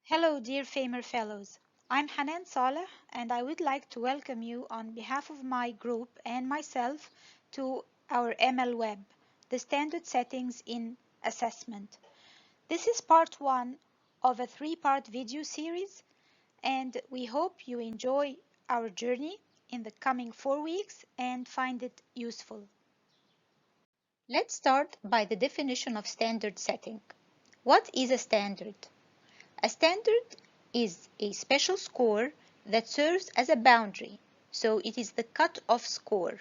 Hello, dear Famer Fellows. I'm Hanan Saleh, and I would like to welcome you on behalf of my group and myself to our ML Web, the standard settings in assessment. This is part one of a three-part video series, and we hope you enjoy our journey in the coming 4 weeks and find it useful. Let's start by the definition of standard setting. What is a standard? A standard is a special score that serves as a boundary, so it is the cut-off score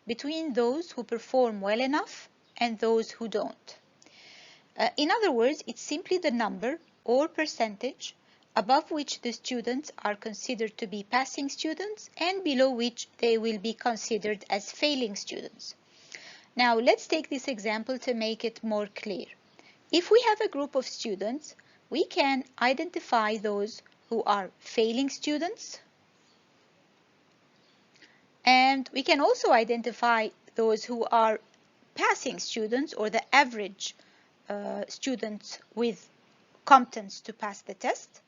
between those who perform well enough and those who don't. In other words, it's simply the number or percentage above which the students are considered to be passing students and below which they will be considered as failing students. Now, let's take this example to make it more clear. If we have a group of students, we can identify those who are failing students, and we can also identify those who are passing students or the average students with competence to pass the test.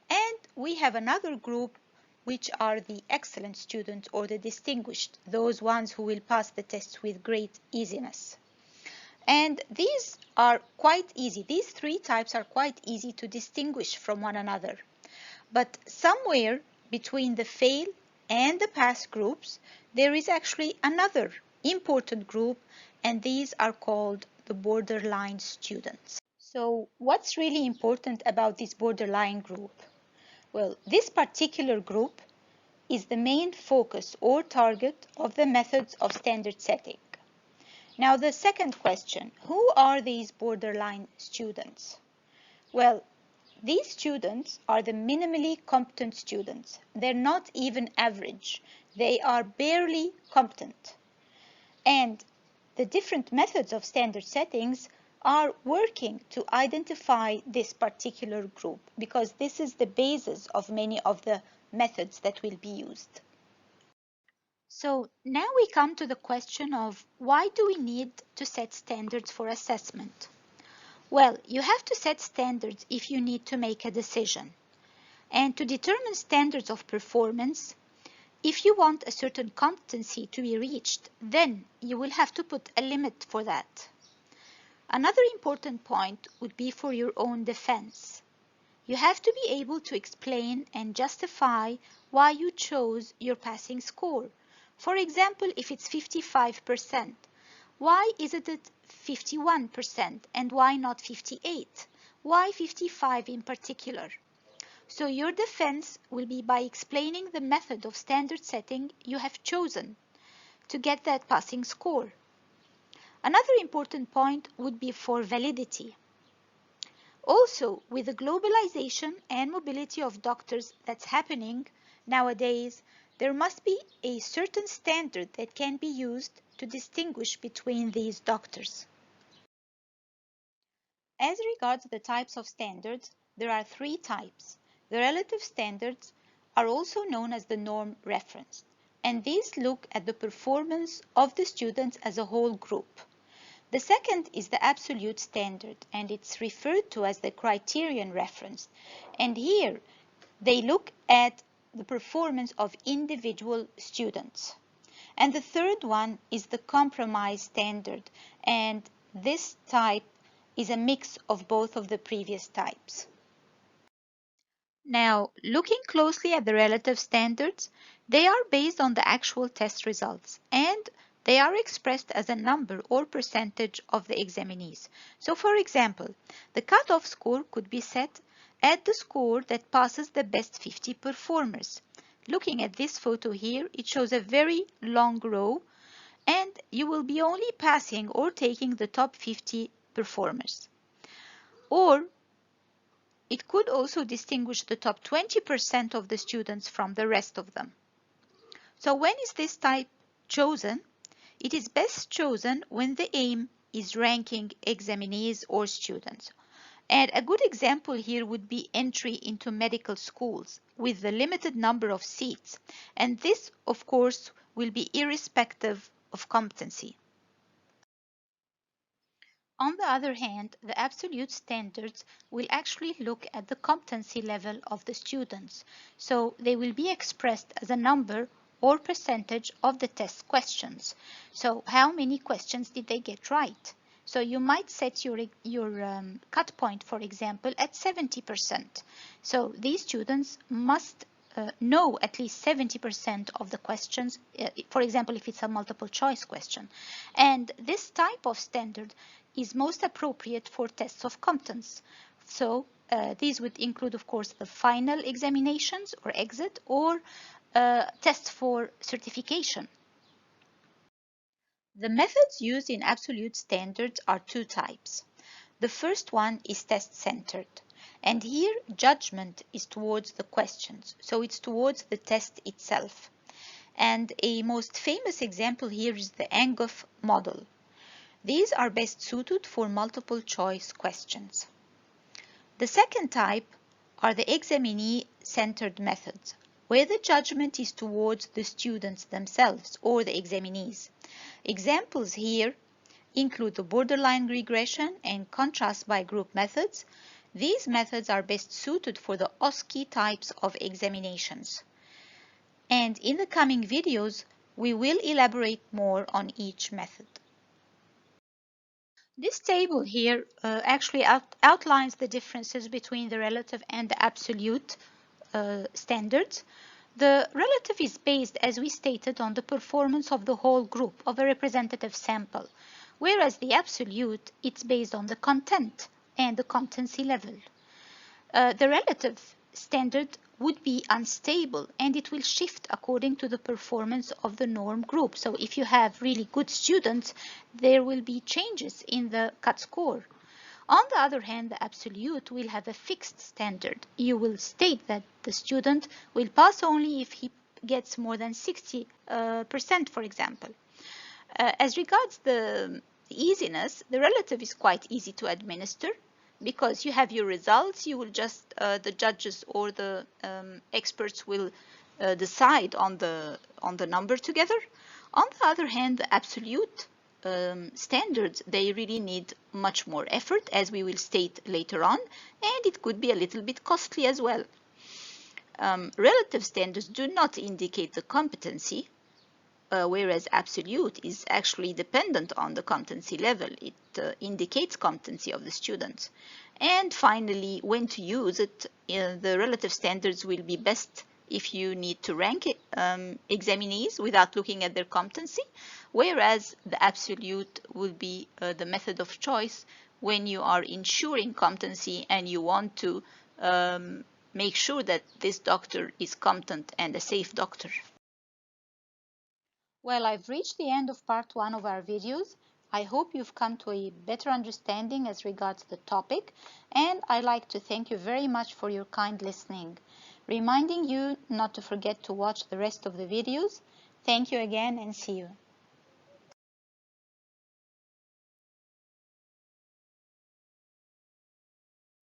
And we have another group which are the excellent students or the distinguished, those ones who will pass the test with great easiness. And these are quite easy. These three types are quite easy to distinguish from one another. But somewhere between the fail and the pass groups, there is actually another important group, and these are called the borderline students. So what's really important about this borderline group? Well, this particular group is the main focus or target of the methods of standard setting. Now, the second question, who are these borderline students? Well, these students are the minimally competent students. They're not even average. They are barely competent. And the different methods of standard settings are working to identify this particular group because this is the basis of many of the methods that will be used. So now we come to the question of why do we need to set standards for assessment? Well, you have to set standards if you need to make a decision. And to determine standards of performance, if you want a certain competency to be reached, then you will have to put a limit for that. Another important point would be for your own defense. You have to be able to explain and justify why you chose your passing score. For example, if it's 55%, why isn't it 51% and why not 58? Why 55 in particular? So your defense will be by explaining the method of standard setting you have chosen to get that passing score. Another important point would be for validity. Also, with the globalization and mobility of doctors that's happening nowadays, there must be a certain standard that can be used to distinguish between these doctors. As regards the types of standards, there are three types. The relative standards are also known as the norm reference, and these look at the performance of the students as a whole group. The second is the absolute standard, and it's referred to as the criterion reference. And here, they look at the performance of individual students. And the third one is the compromise standard, and this type is a mix of both of the previous types. Now, looking closely at the relative standards, they are based on the actual test results, and they are expressed as a number or percentage of the examinees. So, for example, the cutoff score could be set at the score that passes the best 50 performers. Looking at this photo here, it shows a very long row, and you will be only passing or taking the top 50 performers. Or it could also distinguish the top 20% of the students from the rest of them. So when is this type chosen? It is best chosen when the aim is ranking examinees or students. And a good example here would be entry into medical schools with the limited number of seats. And this, of course, will be irrespective of competency. On the other hand, the absolute standards will actually look at the competency level of the students. So they will be expressed as a number or percentage of the test questions. So how many questions did they get right? So you might set your cut point, for example, at 70%. So these students must know at least 70% of the questions, for example, if it's a multiple choice question. And this type of standard is most appropriate for tests of competence. So these would include, of course, the final examinations or exit, or tests for certification. The methods used in absolute standards are two types. The first one is test-centered. And here, judgment is towards the questions. So it's towards the test itself. And a most famous example here is the Angoff model. These are best suited for multiple choice questions. The second type are the examinee-centered methods, where the judgment is towards the students themselves or the examinees. Examples here include the borderline regression and contrast by group methods. These methods are best suited for the OSCE types of examinations. And in the coming videos, we will elaborate more on each method. This table here actually outlines the differences between the relative and the absolute standards. The relative is based, as we stated, on the performance of the whole group of a representative sample, whereas the absolute, it's based on the content and the competency level. The relative standard would be unstable and it will shift according to the performance of the norm group. So if you have really good students, there will be changes in the cut score. On the other hand, the absolute will have a fixed standard. You will state that the student will pass only if he gets more than 60%, for example. As regards the easiness, the relative is quite easy to administer, because you have your results. You will just the judges or the experts will decide on the number together. On the other hand, the absolute standards, they really need much more effort, as we will state later on, and it could be a little bit costly as well. Relative standards do not indicate the competency, whereas absolute is actually dependent on the competency level. It indicates competency of the students. And finally, when to use it, the relative standards will be best if you need to rank examinees without looking at their competency, whereas the absolute will be the method of choice when you are ensuring competency and you want to make sure that this doctor is competent and a safe doctor. Well, I've reached the end of part 1 of our videos. I hope you've come to a better understanding as regards the topic, and I'd like to thank you very much for your kind listening, reminding you not to forget to watch the rest of the videos. Thank you again and see you.